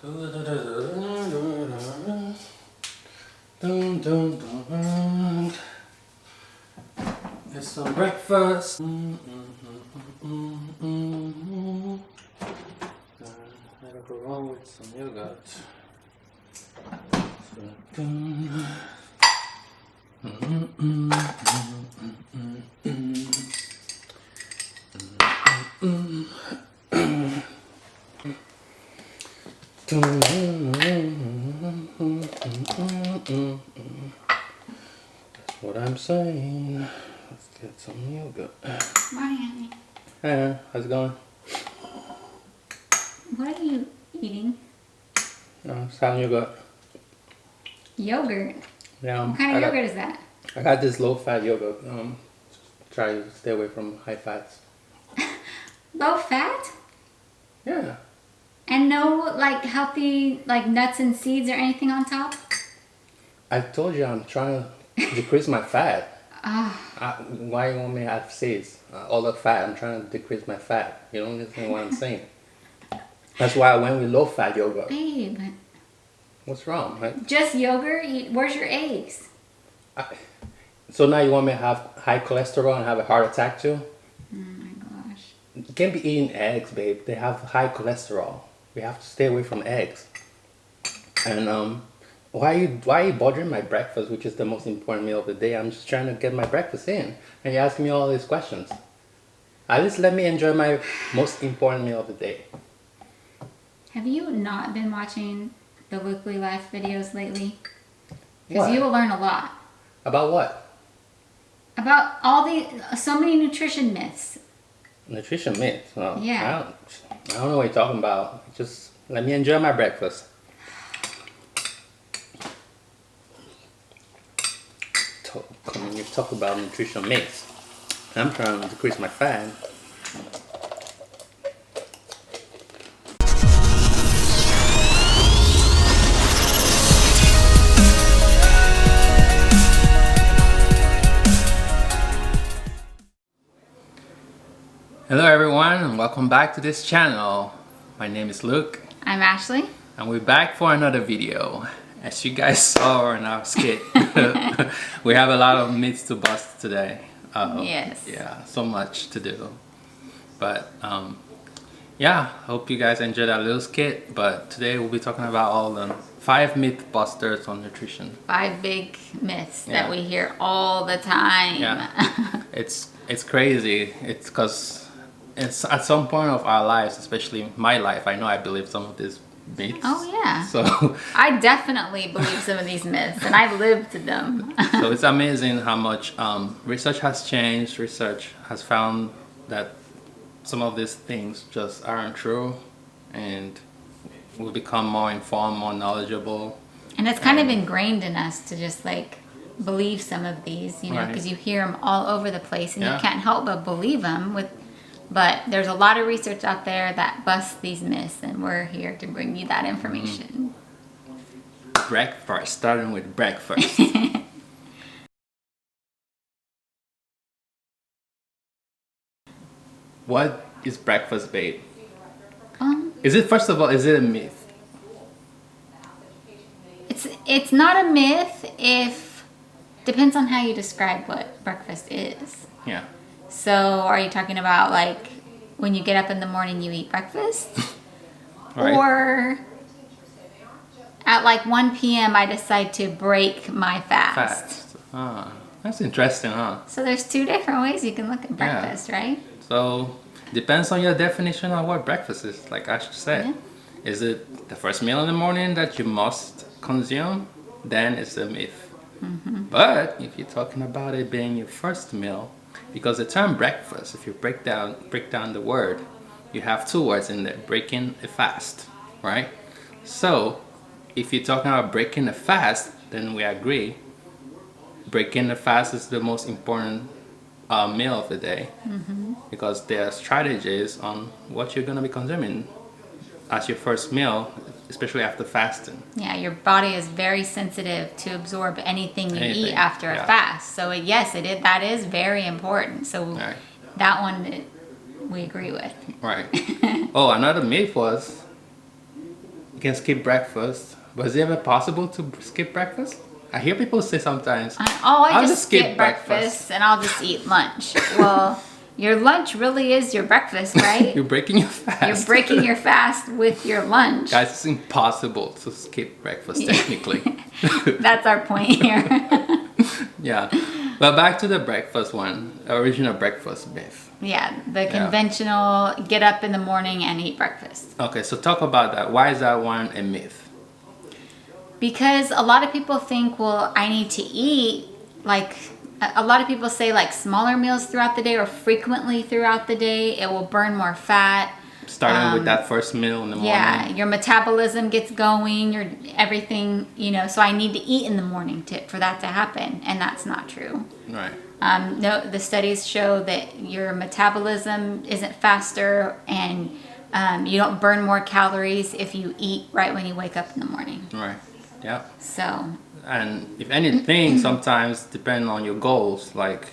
Get some breakfast. Gotta go wrong with some yogurt. That's what I'm saying. Let's get some yogurt. Morning. Hey, how's it going? What are you eating? Some yogurt. Yogurt? Yeah. What kind of yogurt is that? I got this low-fat yogurt. Try to stay away from high fats. Low fat? Yeah. And no like healthy like nuts and seeds or anything on top? I told you I'm trying to decrease my fat. Ah. Why you want me to have seeds? All the fat. I'm trying to decrease my fat. You don't understand what I'm saying. That's why I went with low-fat yogurt. Babe. What's wrong, right? Just yogurt? Where's your eggs? So now you want me to have high cholesterol and have a heart attack too? Oh my gosh. You can't be eating eggs, babe. They have high cholesterol. We have to stay away from eggs. And why are you bothering my breakfast, which is the most important meal of the day? I'm just trying to get my breakfast in, and you're asking me all these questions. At least let me enjoy my most important meal of the day. Have you not been watching the weekly life videos lately? Because What? you will learn a lot. About what? About so many nutrition myths. Nutrition myths. Well, Yeah. I don't know what you're talking about. Just let me enjoy my breakfast. You talk about nutrition myths. I'm trying to decrease my fat. Hello everyone and welcome back to this channel. My name is Luke. I'm Ashley. And we're back for another video. As you guys saw in our skit, we have a lot of myths to bust today. Yes. Yeah, so much to do. But yeah, hope you guys enjoyed that little skit. But today we'll be talking about all the 5 myth busters on nutrition. 5 big myths that we hear all the time. Yeah, it's crazy. It's because it's at some point of our lives, especially my life, I know I believe some of these myths. Oh yeah. So I definitely believe some of these myths, and I've lived them. so it's amazing how much research has changed. Research has found that some of these things just aren't true, and we'll become more informed, more knowledgeable. And it's kind of ingrained in us to just like believe some of these, you know, because you hear them all over the place, and you can't help but believe them. But there's a lot of research out there that busts these myths, and we're here to bring you that information. Breakfast, starting with breakfast. What is breakfast, babe? Is it, first of all, is it a myth? It's not a myth if depends on how you describe what breakfast is. Yeah. So are you talking about like when you get up in the morning you eat breakfast? Right. Or at like 1 p.m. I decide to break my fast. Ah, that's interesting, huh? So there's 2 different ways you can look at breakfast, right? So depends on your definition of what breakfast is, like Ash said. Yeah. Is it the first meal in the morning that you must consume? Then it's a myth. But if you're talking about it being your first meal, because the term breakfast, if you break down the word, you have 2 words in there: breaking a fast, right? So if you're talking about breaking a fast, then we agree breaking the fast is the most important meal of the day, because there are strategies on what you're going to be consuming as your first meal, especially after fasting. Yeah, your body is very sensitive to absorb anything you eat after a fast. So that is very important. So that one we agree with. Right. Oh, another myth was you can skip breakfast. But is it ever possible to skip breakfast? I hear people say sometimes, I just skip breakfast and I'll just eat lunch. Well, your lunch really is your breakfast, right? You're breaking your fast. You're breaking your fast with your lunch. Guys, it's impossible to skip breakfast technically. That's our point here. Yeah. But back to the breakfast one, original breakfast myth. Yeah, the conventional get up in the morning and eat breakfast. Okay, so talk about that. Why is that one a myth? Because a lot of people think, well, I need to eat, like, a lot of people say, like, smaller meals throughout the day or frequently throughout the day. It will burn more fat. Starting with that first meal in the morning. Yeah, your metabolism gets going, your everything, so I need to eat in the morning for that to happen. And that's not true. Right. No, the studies show that your metabolism isn't faster and you don't burn more calories if you eat right when you wake up in the morning. Right. Yeah. So. And if anything, sometimes depending on your goals, like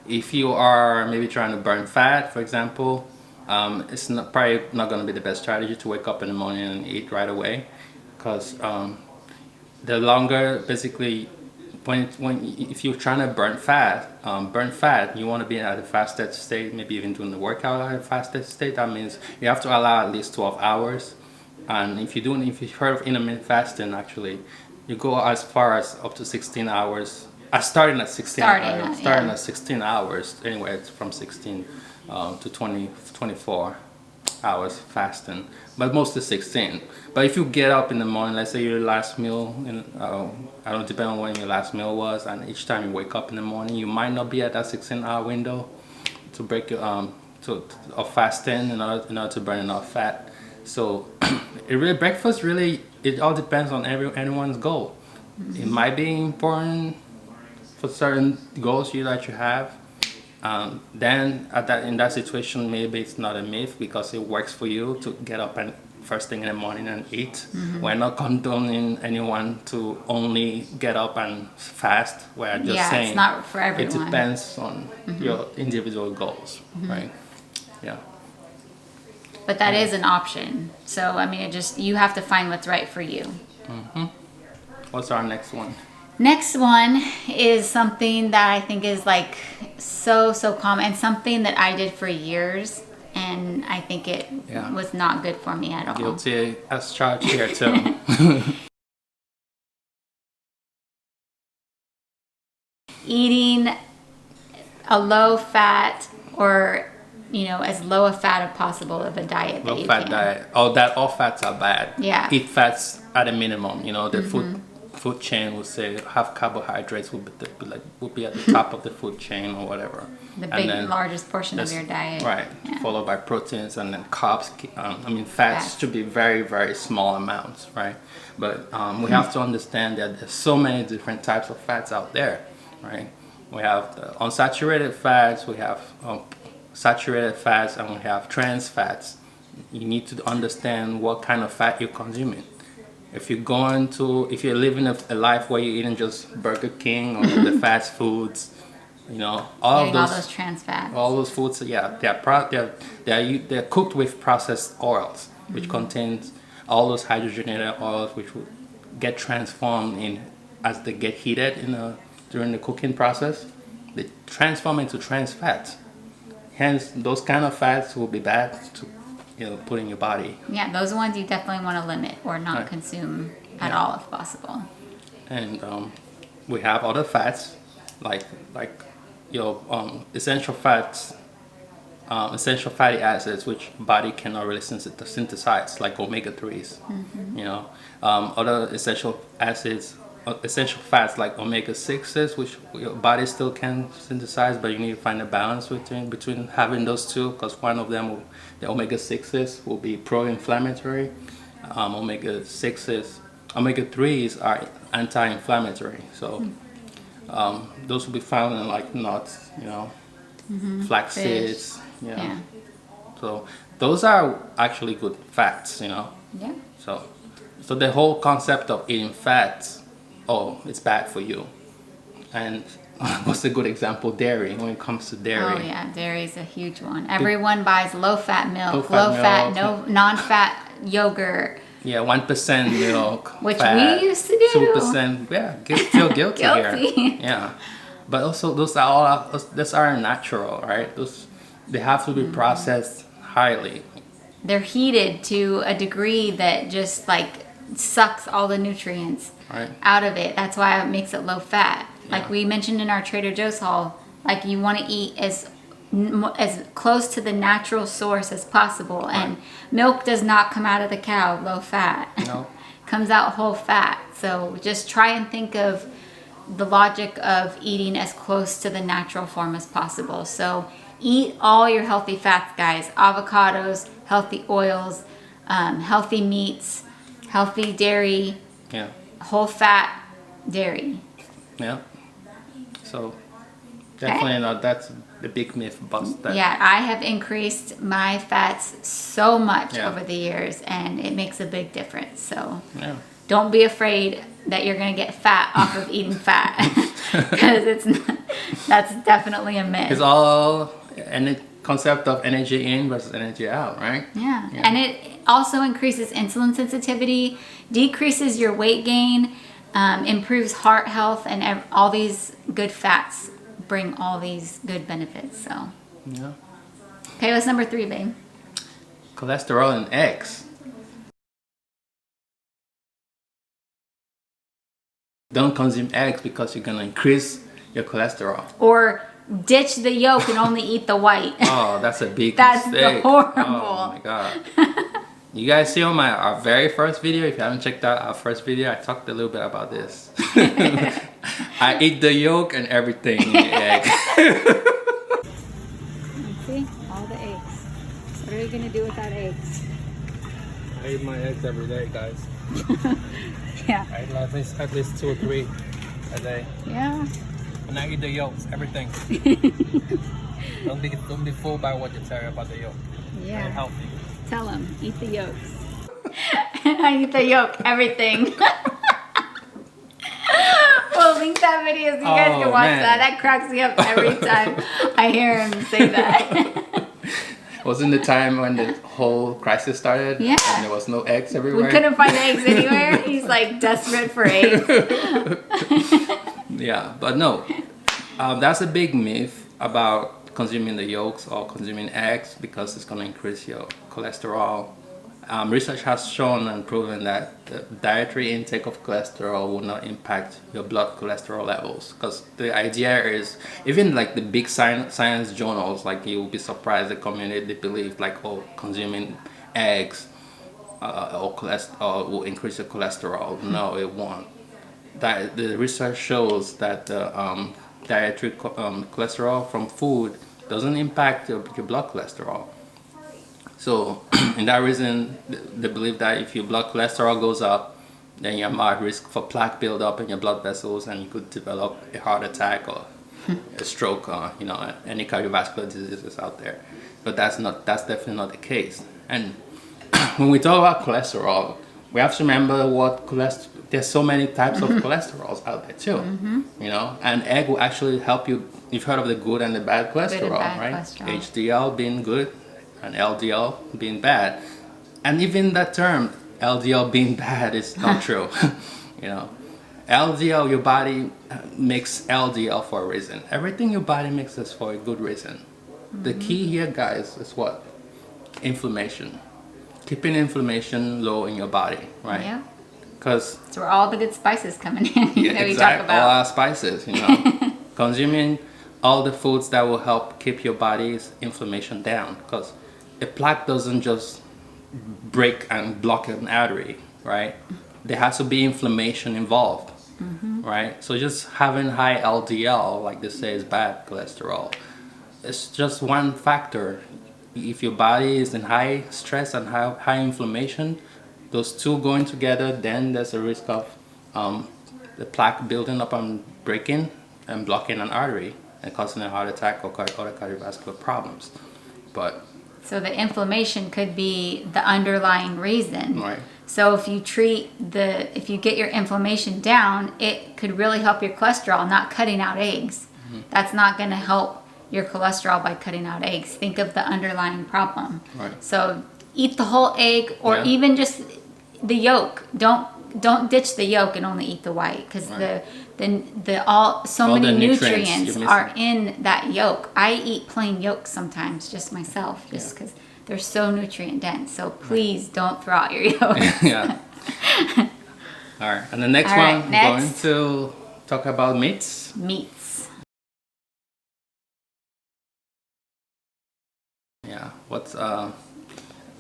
if you are maybe trying to burn fat, for example, it's probably not going to be the best strategy to wake up in the morning and eat right away, because the longer, basically, if you're trying to burn fat, you want to be at a fasted state, maybe even doing the workout at a fasted state. That means you have to allow at least 12 hours. And if you've heard of intermittent fasting, actually, you go as far as up to 16 hours. Starting at 16 at 16 hours. Anyway, it's from 16 to 24 hours fasting, but mostly 16. But if you get up in the morning, let's say your last meal, I don't depend on when your last meal was, and each time you wake up in the morning, you might not be at that 16-hour window to break your of fasting in order to burn enough fat. So breakfast really, it all depends on anyone's goal. Mm-hmm. It might be important for certain goals that you have. Then in that situation, maybe it's not a myth because it works for you to get up and first thing in the morning and eat. Mm-hmm. We're not condoning anyone to only get up and fast. We're just saying it's not for everyone. It depends on your individual goals, right? Yeah. But that is an option. So, I mean, you have to find what's right for you. Mm-hmm. What's our next one? Next one is something that I think is like so common, and something that I did for years, and I think it was not good for me at all. Guilty as charged here too. Eating a low fat or as low a fat as possible of a diet. Low fat diet. All fats are bad. Yeah. Eat fats at a minimum. The food chain would say have carbohydrates will be at the top of the food chain or whatever. The largest portion of your diet. Right. Yeah. Followed by proteins and then carbs. Fats should be very, very small amounts, right? But we have to understand that there's so many different types of fats out there, right? We have the unsaturated fats, we have saturated fats, and we have trans fats. You need to understand what kind of fat you're consuming. If you're living a life where you're eating just Burger King or the fast foods, all those trans fats, all those foods, they're cooked with processed oils, which contains all those hydrogenated oils, which will get transformed as they get heated during the cooking process. They transform into trans fats. Hence, those kind of fats will be bad to put in your body. Yeah, those ones you definitely want to limit or not consume at all if possible. And we have other fats like essential fats, essential fatty acids, which body cannot really synthesize, like omega-3s. Mm-hmm. Other essential fats like omega-6s, which your body still can synthesize, but you need to find a balance between having those two, because one of them, the omega-6s, will be pro-inflammatory. Omega-3s are anti-inflammatory. So those will be found in like nuts, flax seeds. Yeah. So those are actually good fats, Yeah. So the whole concept of eating fats, it's bad for you. And what's a good example? Dairy, when it comes to dairy. Oh yeah, dairy is a huge one. Everyone buys low-fat milk, low-fat, no non-fat yogurt, Yeah, 1% milk, Which fat, we used to do. 2%. Yeah, feel guilty here. Guilty. Yeah, but also those are natural, right? They have to be processed highly. They're heated to a degree that just like sucks all the nutrients Right. out of it. That's why it makes it low fat. Like Yeah. we mentioned in our Trader Joe's haul, like you want to eat as close to the natural source as possible. And milk does not come out of the cow low fat. No. Comes out whole fat. So just try and think of the logic of eating as close to the natural form as possible. So eat all your healthy fats, guys. Avocados, healthy oils, healthy meats, healthy dairy, Yeah. whole fat dairy. Yeah. So definitely not. That's the big myth bust. That. Yeah, I have increased my fats so much Yeah. over the years, and it makes a big difference. So Yeah. don't be afraid that you're going to get fat off of eating fat, because that's definitely a myth. It's all concept of energy in versus energy out, right? Yeah. And it also increases insulin sensitivity, decreases your weight gain, improves heart health, and all these good fats bring all these good benefits. So, Yeah. okay, what's number 3, babe? Cholesterol in eggs. Don't consume eggs because you're gonna increase your cholesterol. Or ditch the yolk and only eat the white. Oh, that's a big That's mistake. horrible. Oh my god. You guys see on our very first video, if you haven't checked out our first video, I talked a little bit about this. I eat the yolk and everything in the egg. See, all the eggs. What are we gonna do without eggs? I eat my eggs every day, guys. Yeah. I eat at least 2 or 3 a day. Yeah. And I eat the yolks, everything. Don't be fooled by what they tell you about the yolk. Very Yeah. healthy. Tell them, eat the yolks. I eat the yolk, everything. We'll link that video so you guys can watch man. that. That cracks me up every time I hear him say that. Wasn't the time when the whole crisis started? Yeah. And there was no eggs everywhere? We couldn't find eggs anywhere. He's like desperate for eggs. Yeah, but no. That's a big myth about consuming the yolks or consuming eggs because it's going to increase your cholesterol. Research has shown and proven that the dietary intake of cholesterol will not impact your blood cholesterol levels, because the idea is, even like the big science journals, like you'll be surprised, the community, they believe like, oh, consuming eggs or will increase your cholesterol. No, it won't. The research shows that the dietary cholesterol from food doesn't impact your blood cholesterol. So, in that reason, they believe that if your blood cholesterol goes up, then you're more at risk for plaque buildup in your blood vessels, and you could develop a heart attack or a stroke, or any cardiovascular diseases out there. But that's definitely not the case. And when we talk about cholesterol, we have to remember there's so many types of cholesterols out there too. And egg will actually help you. You've heard of the good and the bad cholesterol, right? Cholesterol. HDL being good and LDL being bad. And even that term, LDL being bad, is not true. LDL, your body makes LDL for a reason. Everything your body makes is for a good reason. The key here, guys, is what? Inflammation. Keeping inflammation low in your body, right? Yeah. Because That's where all the good spices come in that we talk exactly, about. all our spices, consuming all the foods that will help keep your body's inflammation down, because a plaque doesn't just break and block an artery, right? There has to be inflammation involved, right? So just having high LDL, like they say, is bad cholesterol. It's just one factor. If your body is in high stress and high inflammation, those two going together, then there's a risk of the plaque building up and breaking and blocking an artery and causing a heart attack or other cardiovascular problems. So the inflammation could be the underlying reason. Right. So if you if you get your inflammation down, it could really help your cholesterol, not cutting out eggs. That's not going to help your cholesterol by cutting out eggs. Think of the underlying problem. Right. So eat the whole egg, or Yeah. even just the yolk. Don't ditch the yolk and only eat the white, because so All many the nutrients nutrients you're are in that yolk. I eat plain yolk sometimes, just myself, just because they're so nutrient dense. So please don't throw out your yolk. Yeah. All right, and the next All right, one, we're next. going to talk about meats. Meats. Yeah, what's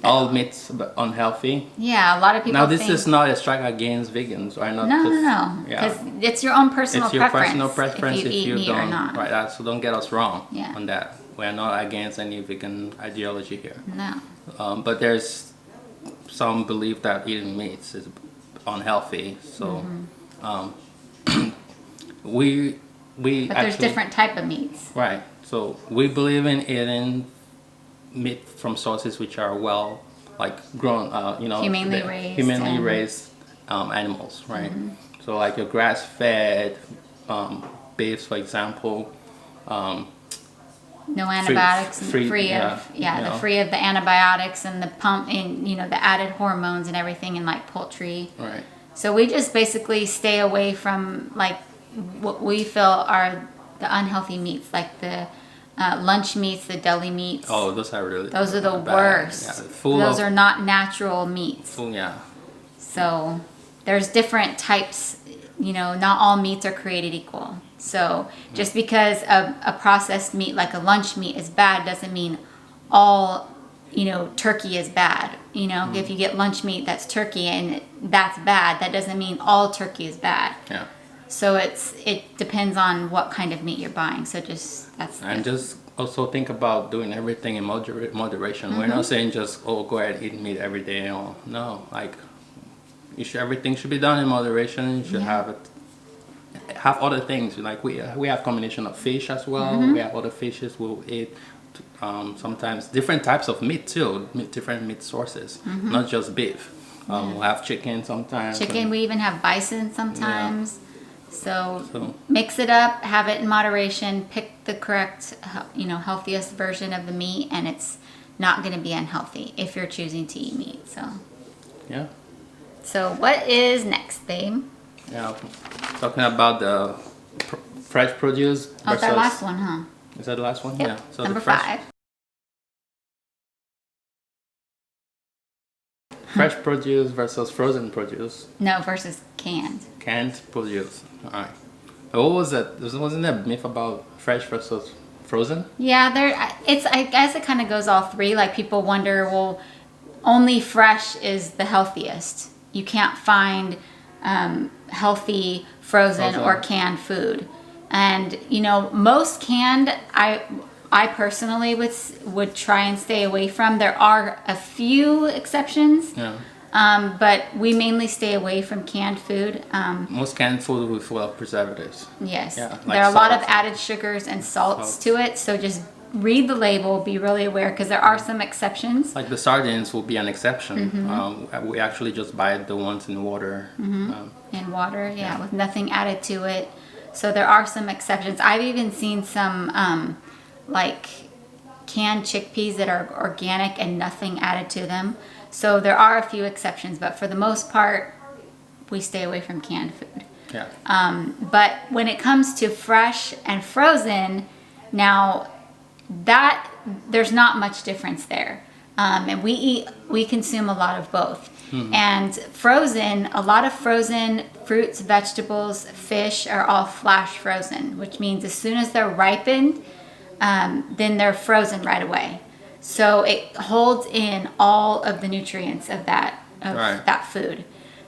all meats unhealthy? Yeah, a lot of people Now, this think, is not a strike against vegans, right? Not no, just, because yeah. it's your own personal It's your preference. personal preference if you eat meat or don't, not. right? So don't get us wrong Yeah. on that. We're not against any vegan ideology here. No. But there's some belief that eating meats is unhealthy. So we But there's different type of meats. right. So we believe in eating meat from sources which are well, like grown, Humanely raised animals, right? So like your grass-fed beef, for example. No antibiotics, free of the antibiotics and the the added hormones and everything in like poultry. Right. So we just basically stay away from like what we feel are the unhealthy meats, like the lunch meats, the deli meats. Oh, those are really Those are the bad. worst. Yeah, those are not natural meats. Yeah. So there's different types. Not all meats are created equal. So just because a processed meat like a lunch meat is bad doesn't mean all turkey is bad. If you get lunch meat that's turkey and that's bad, that doesn't mean all turkey is bad. Yeah. So it depends on what kind of meat you're buying. So just also think about doing everything in moderation. We're not saying just go ahead and eat meat every day. Or no, like everything should be done in moderation. You should have other things, like we have combination of fish as well. We have other fishes we'll eat. Sometimes different types of meat too, different meat sources, not just beef. We'll have chicken sometimes. We even have bison sometimes. Yeah. So mix it up, have it in moderation, pick the correct, healthiest version of the meat, and it's not going to be unhealthy if you're choosing to eat meat. So yeah. So what is next, babe? Yeah, talking about the fresh produce versus... Oh, it's our last one, huh? Is that the last one? Yep. Yeah. So Number 5. Fresh produce versus frozen produce. No, versus canned. Canned produce. All right. What was that? Wasn't there a myth about fresh versus frozen? Yeah, I guess it kind of goes all three. Like people wonder, well, only fresh is the healthiest. You can't find healthy frozen or canned food. And most canned I personally would try and stay away from. There are a few exceptions. Yeah. But we mainly stay away from canned food. Most canned food will full of preservatives. Yes. Yeah, like there are a lot of added sugars and salts to it, so just read the label, be really aware, because there are some exceptions. Like the sardines will be an exception. We actually just buy the ones in water. In water, yeah, with nothing added to it. So there are some exceptions. I've even seen some like canned chickpeas that are organic and nothing added to them. So there are a few exceptions, but for the most part, we stay away from canned food. Yeah. But when it comes to fresh and frozen, now that there's not much difference there. And we consume a lot of both. And frozen, a lot of frozen fruits, vegetables, fish are all flash frozen, which means as soon as they're ripened, then they're frozen right away. So it holds in all of the nutrients of that food.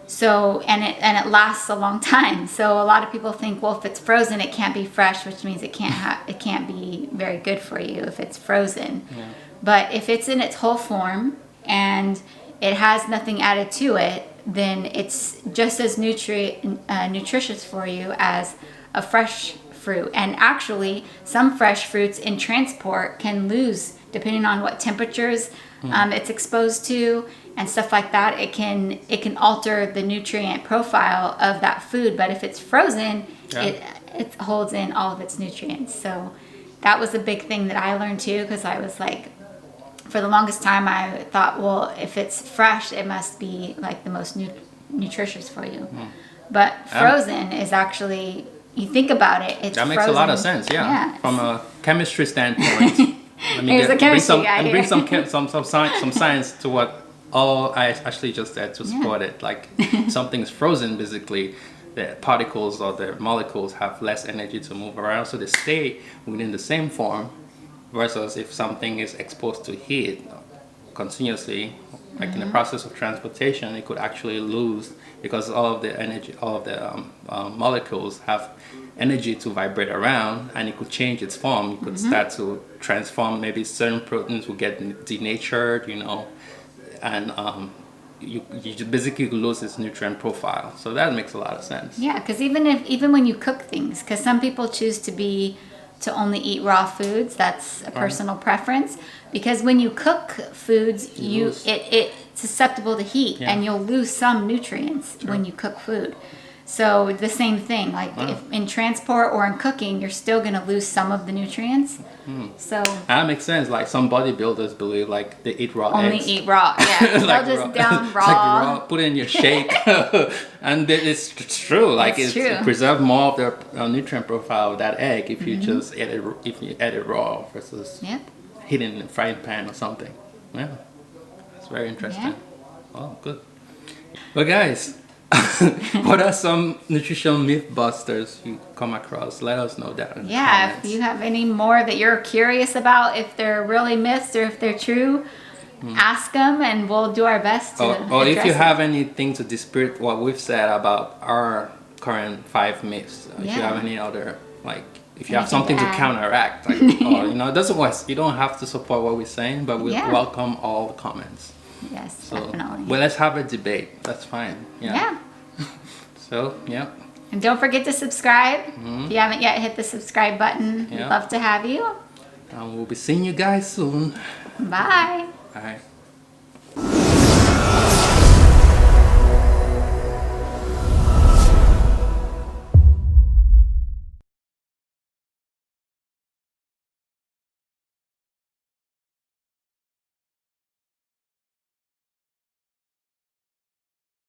So and it lasts a long time. So a lot of people think, well, if it's frozen, it can't be fresh, which means it can't be very good for you if it's frozen. Yeah. But if it's in its whole form and it has nothing added to it, then it's just as nutritious for you as a fresh fruit. And actually, some fresh fruits in transport can lose, depending on what temperatures it's exposed to and stuff like that. It can alter the nutrient profile of that food. But if it's frozen, it holds in all of its nutrients. So that was a big thing that I learned too, because I was like, for the longest time I thought, well, if it's fresh, it must be like the most nutritious for you. But frozen is actually, you think about it, it's that makes frozen. a lot of sense. Yeah. From a chemistry standpoint. Let me Here's a chemistry guy bring here. some science to what all I actually just said to support it. Like something's frozen, basically, the particles or the molecules have less energy to move around, so they stay within the same form. Versus if something is exposed to heat continuously, like in the process of transportation, it could actually lose, because all of the energy, all of the molecules have energy to vibrate around, and it could change its form. It could start to transform. Maybe certain proteins will get denatured, and you basically lose its nutrient profile. So that makes a lot of sense. Yeah, because even when you cook things, because some people choose to only eat raw foods, that's a personal preference. Because when you cook foods, it's susceptible to heat, and you'll lose some nutrients when you cook food. So the same thing, like if in transport or in cooking, you're still going to lose some of the nutrients. So that makes sense. Like some bodybuilders believe, like they eat raw only eggs. eat raw. Yeah, Like they'll just raw. down raw. Like raw, put it in your shake, and it's true. Like It's true. It preserves more of the nutrient profile of that egg if you just eat it raw versus heating in a frying pan or something. Yeah, that's very interesting. Yeah. Oh, good. But guys, what are some nutritional myth busters you come across? Let us know that in the comments. If you have any more that you're curious about, if they're really myths or if they're true, ask them, and we'll do our best to or if you address have anything to dispute what we've said about our current 5 myths, if you have any other, like, if you have something to counteract, like, or it doesn't work, you don't have to support what we're saying, but we welcome all the comments. Yes, So, definitely. well, let's have a debate. That's fine. Yeah. So, yeah. And don't forget to subscribe. If you haven't yet, hit the subscribe button. We'd love to have you. And we'll be seeing you guys soon. Bye. All right.